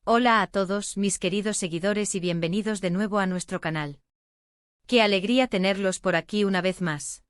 Hola a todos mis queridos seguidores y bienvenidos de nuevo a nuestro canal. Qué alegría tenerlos por aquí una vez más.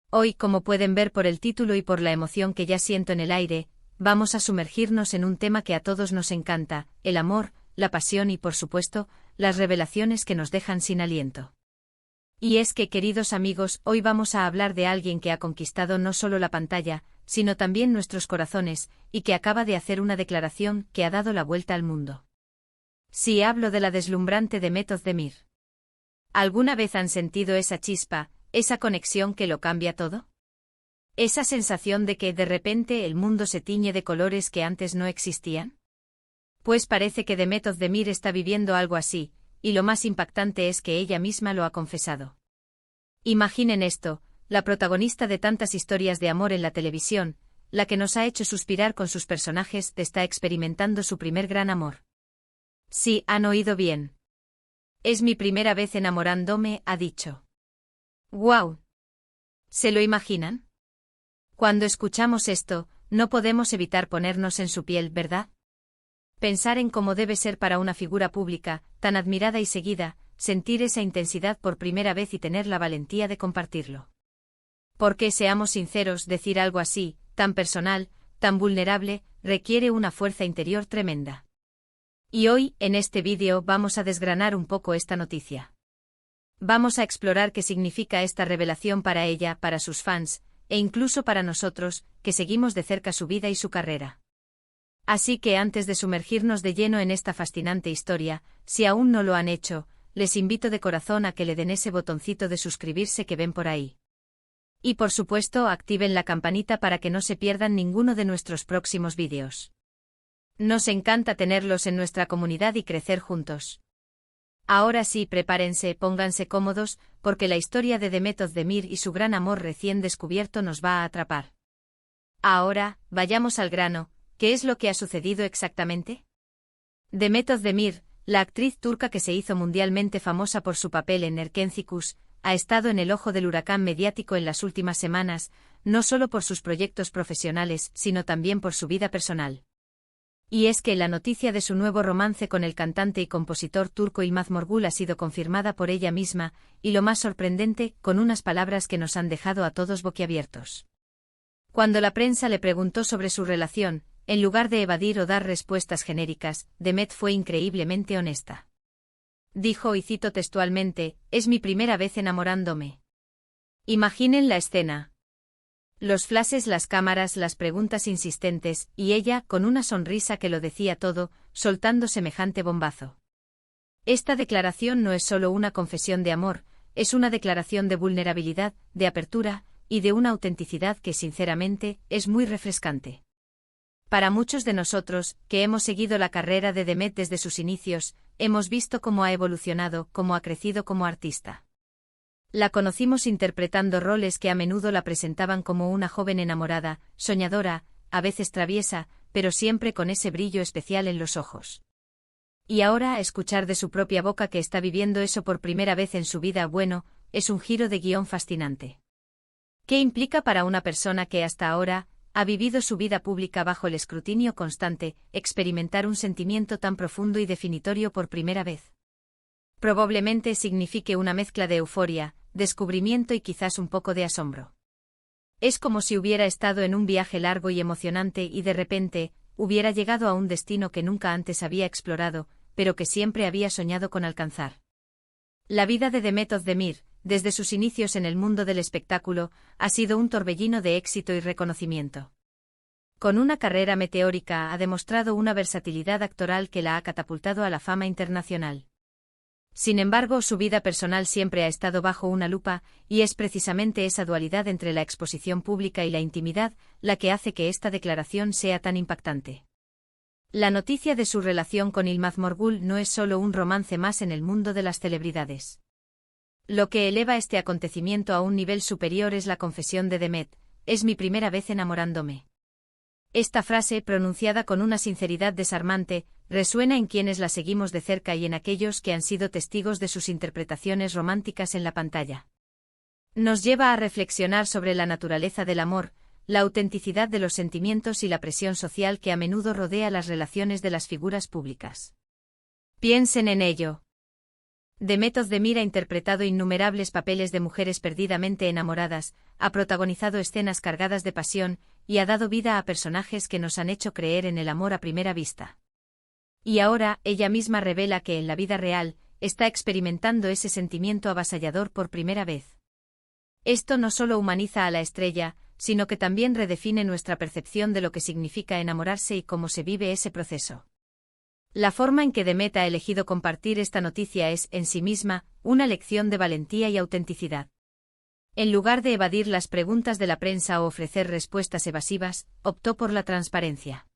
Hoy, como pueden ver por el título y por la emoción que ya siento en el aire, vamos a sumergirnos en un tema que a todos nos encanta, el amor, la pasión y por supuesto, las revelaciones que nos dejan sin aliento. Y es que, queridos amigos, hoy vamos a hablar de alguien que ha conquistado no solo la pantalla, sino también nuestros corazones, y que acaba de hacer una declaración que ha dado la vuelta al mundo. Sí, hablo de la deslumbrante Demet Özdemir. ¿Alguna vez han sentido esa chispa, esa conexión que lo cambia todo? ¿Esa sensación de que de repente el mundo se tiñe de colores que antes no existían? Pues parece que Demet Özdemir está viviendo algo así, y lo más impactante es que ella misma lo ha confesado. Imaginen esto, la protagonista de tantas historias de amor en la televisión, la que nos ha hecho suspirar con sus personajes, está experimentando su primer gran amor. Sí, han oído bien. Es mi primera vez enamorándome, ha dicho. ¡Guau! ¿Se lo imaginan? Cuando escuchamos esto, no podemos evitar ponernos en su piel, ¿verdad? Pensar en cómo debe ser para una figura pública, tan admirada y seguida, sentir esa intensidad por primera vez y tener la valentía de compartirlo. Porque, seamos sinceros, decir algo así, tan personal, tan vulnerable, requiere una fuerza interior tremenda. Y hoy, en este vídeo, vamos a desgranar un poco esta noticia. Vamos a explorar qué significa esta revelación para ella, para sus fans, e incluso para nosotros, que seguimos de cerca su vida y su carrera. Así que antes de sumergirnos de lleno en esta fascinante historia, si aún no lo han hecho, les invito de corazón a que le den ese botoncito de suscribirse que ven por ahí. Y por supuesto activen la campanita para que no se pierdan ninguno de nuestros próximos vídeos. Nos encanta tenerlos en nuestra comunidad y crecer juntos. Ahora sí, prepárense, pónganse cómodos, porque la historia de Demet Özdemir y su gran amor recién descubierto nos va a atrapar. Ahora, vayamos al grano. ¿Qué es lo que ha sucedido exactamente? Demet Özdemir, la actriz turca que se hizo mundialmente famosa por su papel en Erkenci Kuş, ha estado en el ojo del huracán mediático en las últimas semanas, no solo por sus proyectos profesionales, sino también por su vida personal. Y es que la noticia de su nuevo romance con el cantante y compositor turco Yılmaz Morgül ha sido confirmada por ella misma, y lo más sorprendente, con unas palabras que nos han dejado a todos boquiabiertos. Cuando la prensa le preguntó sobre su relación, en lugar de evadir o dar respuestas genéricas, Demet fue increíblemente honesta. Dijo, y cito textualmente, «Es mi primera vez enamorándome». Imaginen la escena. Los flashes, las cámaras, las preguntas insistentes, y ella, con una sonrisa que lo decía todo, soltando semejante bombazo. Esta declaración no es solo una confesión de amor, es una declaración de vulnerabilidad, de apertura, y de una autenticidad que sinceramente, es muy refrescante. Para muchos de nosotros, que hemos seguido la carrera de Demet desde sus inicios, hemos visto cómo ha evolucionado, cómo ha crecido como artista. La conocimos interpretando roles que a menudo la presentaban como una joven enamorada, soñadora, a veces traviesa, pero siempre con ese brillo especial en los ojos. Y ahora, escuchar de su propia boca que está viviendo eso por primera vez en su vida, bueno, es un giro de guión fascinante. ¿Qué implica para una persona que hasta ahora ha vivido su vida pública bajo el escrutinio constante, experimentar un sentimiento tan profundo y definitorio por primera vez? Probablemente signifique una mezcla de euforia, descubrimiento y quizás un poco de asombro. Es como si hubiera estado en un viaje largo y emocionante y de repente, hubiera llegado a un destino que nunca antes había explorado, pero que siempre había soñado con alcanzar. La vida de Demet Özdemir, desde sus inicios en el mundo del espectáculo, ha sido un torbellino de éxito y reconocimiento. Con una carrera meteórica ha demostrado una versatilidad actoral que la ha catapultado a la fama internacional. Sin embargo, su vida personal siempre ha estado bajo una lupa, y es precisamente esa dualidad entre la exposición pública y la intimidad, la que hace que esta declaración sea tan impactante. La noticia de su relación con Yılmaz Morgül no es solo un romance más en el mundo de las celebridades. Lo que eleva este acontecimiento a un nivel superior es la confesión de Demet, «Es mi primera vez enamorándome». Esta frase, pronunciada con una sinceridad desarmante, resuena en quienes la seguimos de cerca y en aquellos que han sido testigos de sus interpretaciones románticas en la pantalla. Nos lleva a reflexionar sobre la naturaleza del amor, la autenticidad de los sentimientos y la presión social que a menudo rodea las relaciones de las figuras públicas. Piensen en ello. Demet Özdemir ha interpretado innumerables papeles de mujeres perdidamente enamoradas, ha protagonizado escenas cargadas de pasión, y ha dado vida a personajes que nos han hecho creer en el amor a primera vista. Y ahora, ella misma revela que en la vida real, está experimentando ese sentimiento avasallador por primera vez. Esto no solo humaniza a la estrella, sino que también redefine nuestra percepción de lo que significa enamorarse y cómo se vive ese proceso. La forma en que Demet ha elegido compartir esta noticia es, en sí misma, una lección de valentía y autenticidad. En lugar de evadir las preguntas de la prensa o ofrecer respuestas evasivas, optó por la transparencia.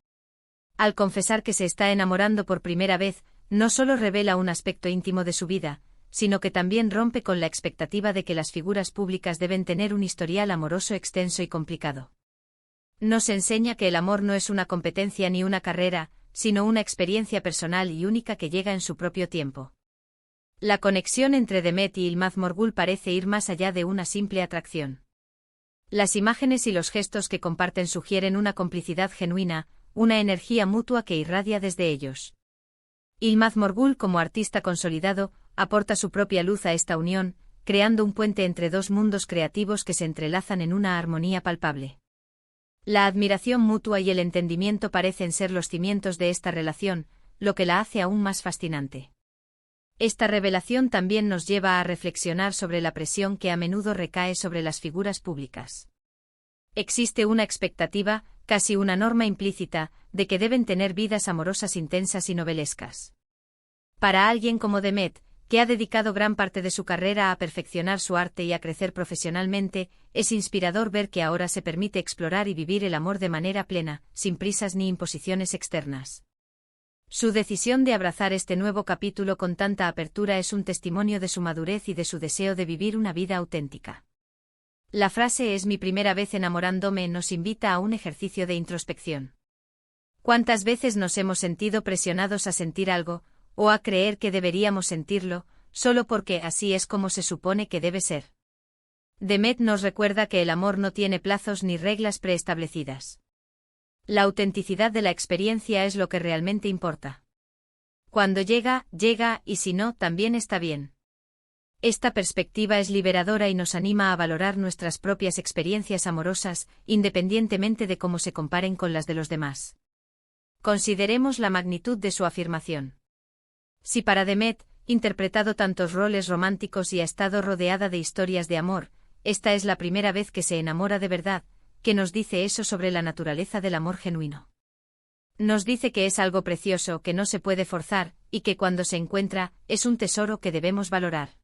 Al confesar que se está enamorando por primera vez, no solo revela un aspecto íntimo de su vida, sino que también rompe con la expectativa de que las figuras públicas deben tener un historial amoroso extenso y complicado. Nos enseña que el amor no es una competencia ni una carrera, sino una experiencia personal y única que llega en su propio tiempo. La conexión entre Demet y Yılmaz Morgül parece ir más allá de una simple atracción. Las imágenes y los gestos que comparten sugieren una complicidad genuina, una energía mutua que irradia desde ellos. Yılmaz Morgül, como artista consolidado, aporta su propia luz a esta unión, creando un puente entre dos mundos creativos que se entrelazan en una armonía palpable. La admiración mutua y el entendimiento parecen ser los cimientos de esta relación, lo que la hace aún más fascinante. Esta revelación también nos lleva a reflexionar sobre la presión que a menudo recae sobre las figuras públicas. Existe una expectativa, casi una norma implícita, de que deben tener vidas amorosas intensas y novelescas. Para alguien como Demet, que ha dedicado gran parte de su carrera a perfeccionar su arte y a crecer profesionalmente, es inspirador ver que ahora se permite explorar y vivir el amor de manera plena, sin prisas ni imposiciones externas. Su decisión de abrazar este nuevo capítulo con tanta apertura es un testimonio de su madurez y de su deseo de vivir una vida auténtica. La frase "es mi primera vez enamorándome" nos invita a un ejercicio de introspección. ¿Cuántas veces nos hemos sentido presionados a sentir algo, o a creer que deberíamos sentirlo, solo porque así es como se supone que debe ser? Demet nos recuerda que el amor no tiene plazos ni reglas preestablecidas. La autenticidad de la experiencia es lo que realmente importa. Cuando llega, llega, y si no, también está bien. Esta perspectiva es liberadora y nos anima a valorar nuestras propias experiencias amorosas, independientemente de cómo se comparen con las de los demás. Consideremos la magnitud de su afirmación. Si para Demet, interpretado tantos roles románticos y ha estado rodeada de historias de amor, esta es la primera vez que se enamora de verdad, ¿qué nos dice eso sobre la naturaleza del amor genuino? Nos dice que es algo precioso que no se puede forzar, y que cuando se encuentra, es un tesoro que debemos valorar.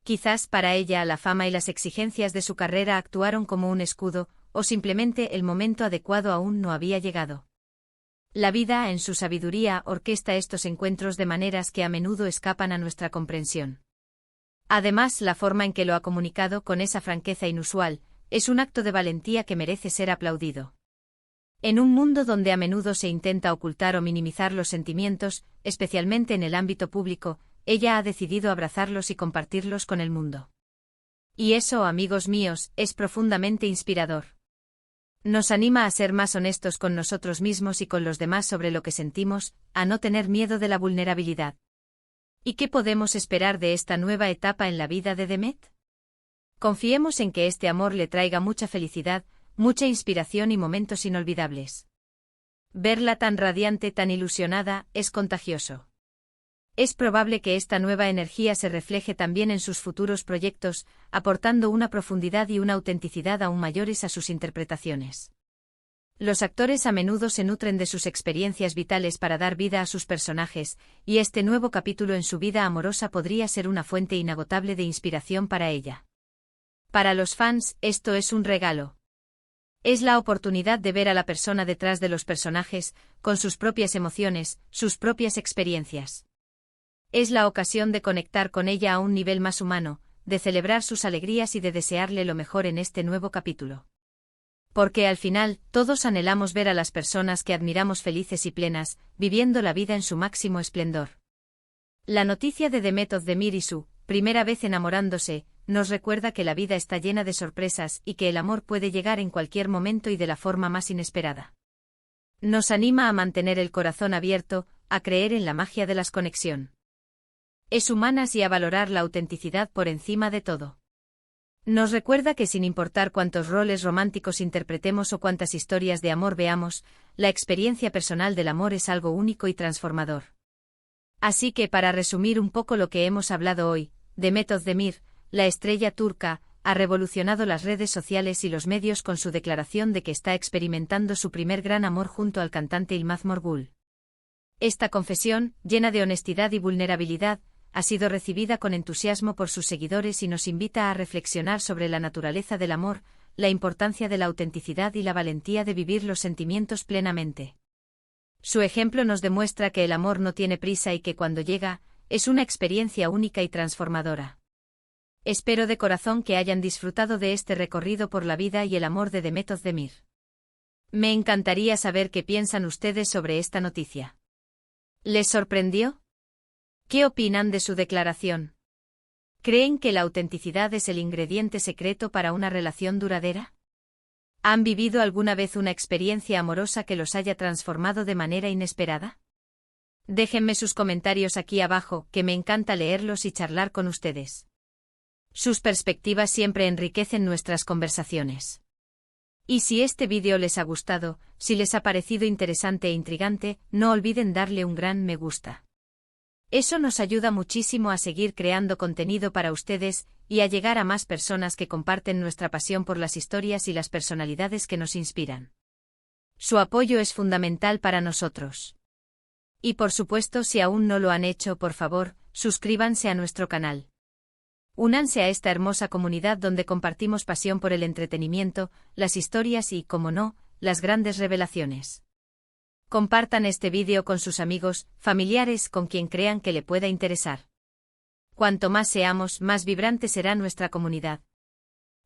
Quizás para ella la fama y las exigencias de su carrera actuaron como un escudo, o simplemente el momento adecuado aún no había llegado. La vida, en su sabiduría, orquesta estos encuentros de maneras que a menudo escapan a nuestra comprensión. Además, la forma en que lo ha comunicado con esa franqueza inusual, es un acto de valentía que merece ser aplaudido. En un mundo donde a menudo se intenta ocultar o minimizar los sentimientos, especialmente en el ámbito público, ella ha decidido abrazarlos y compartirlos con el mundo. Y eso, amigos míos, es profundamente inspirador. Nos anima a ser más honestos con nosotros mismos y con los demás sobre lo que sentimos, a no tener miedo de la vulnerabilidad. ¿Y qué podemos esperar de esta nueva etapa en la vida de Demet? Confiemos en que este amor le traiga mucha felicidad, mucha inspiración y momentos inolvidables. Verla tan radiante, tan ilusionada, es contagioso. Es probable que esta nueva energía se refleje también en sus futuros proyectos, aportando una profundidad y una autenticidad aún mayores a sus interpretaciones. Los actores a menudo se nutren de sus experiencias vitales para dar vida a sus personajes, y este nuevo capítulo en su vida amorosa podría ser una fuente inagotable de inspiración para ella. Para los fans, esto es un regalo. Es la oportunidad de ver a la persona detrás de los personajes, con sus propias emociones, sus propias experiencias. Es la ocasión de conectar con ella a un nivel más humano, de celebrar sus alegrías y de desearle lo mejor en este nuevo capítulo. Porque al final, todos anhelamos ver a las personas que admiramos felices y plenas, viviendo la vida en su máximo esplendor. La noticia de Demet Özdemir y su primera vez enamorándose nos recuerda que la vida está llena de sorpresas y que el amor puede llegar en cualquier momento y de la forma más inesperada. Nos anima a mantener el corazón abierto, a creer en la magia de la conexión. Es humanas y a valorar la autenticidad por encima de todo. Nos recuerda que sin importar cuántos roles románticos interpretemos o cuántas historias de amor veamos, la experiencia personal del amor es algo único y transformador. Así que para resumir un poco lo que hemos hablado hoy, Demet Özdemir, la estrella turca, ha revolucionado las redes sociales y los medios con su declaración de que está experimentando su primer gran amor junto al cantante Yılmaz Morgül. Esta confesión, llena de honestidad y vulnerabilidad, ha sido recibida con entusiasmo por sus seguidores y nos invita a reflexionar sobre la naturaleza del amor, la importancia de la autenticidad y la valentía de vivir los sentimientos plenamente. Su ejemplo nos demuestra que el amor no tiene prisa y que cuando llega, es una experiencia única y transformadora. Espero de corazón que hayan disfrutado de este recorrido por la vida y el amor de Demet Özdemir. Me encantaría saber qué piensan ustedes sobre esta noticia. ¿Les sorprendió? ¿Qué opinan de su declaración? ¿Creen que la autenticidad es el ingrediente secreto para una relación duradera? ¿Han vivido alguna vez una experiencia amorosa que los haya transformado de manera inesperada? Déjenme sus comentarios aquí abajo, que me encanta leerlos y charlar con ustedes. Sus perspectivas siempre enriquecen nuestras conversaciones. Y si este vídeo les ha gustado, si les ha parecido interesante e intrigante, no olviden darle un gran me gusta. Eso nos ayuda muchísimo a seguir creando contenido para ustedes y a llegar a más personas que comparten nuestra pasión por las historias y las personalidades que nos inspiran. Su apoyo es fundamental para nosotros. Y por supuesto, si aún no lo han hecho, por favor, suscríbanse a nuestro canal. Únanse a esta hermosa comunidad donde compartimos pasión por el entretenimiento, las historias y, como no, las grandes revelaciones. Compartan este vídeo con sus amigos, familiares, con quien crean que le pueda interesar. Cuanto más seamos, más vibrante será nuestra comunidad.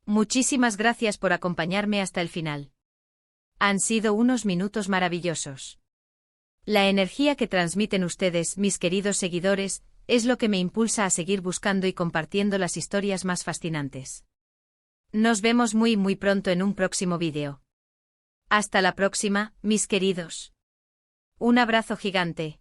Muchísimas gracias por acompañarme hasta el final. Han sido unos minutos maravillosos. La energía que transmiten ustedes, mis queridos seguidores, es lo que me impulsa a seguir buscando y compartiendo las historias más fascinantes. Nos vemos muy pronto en un próximo vídeo. Hasta la próxima, mis queridos. Un abrazo gigante.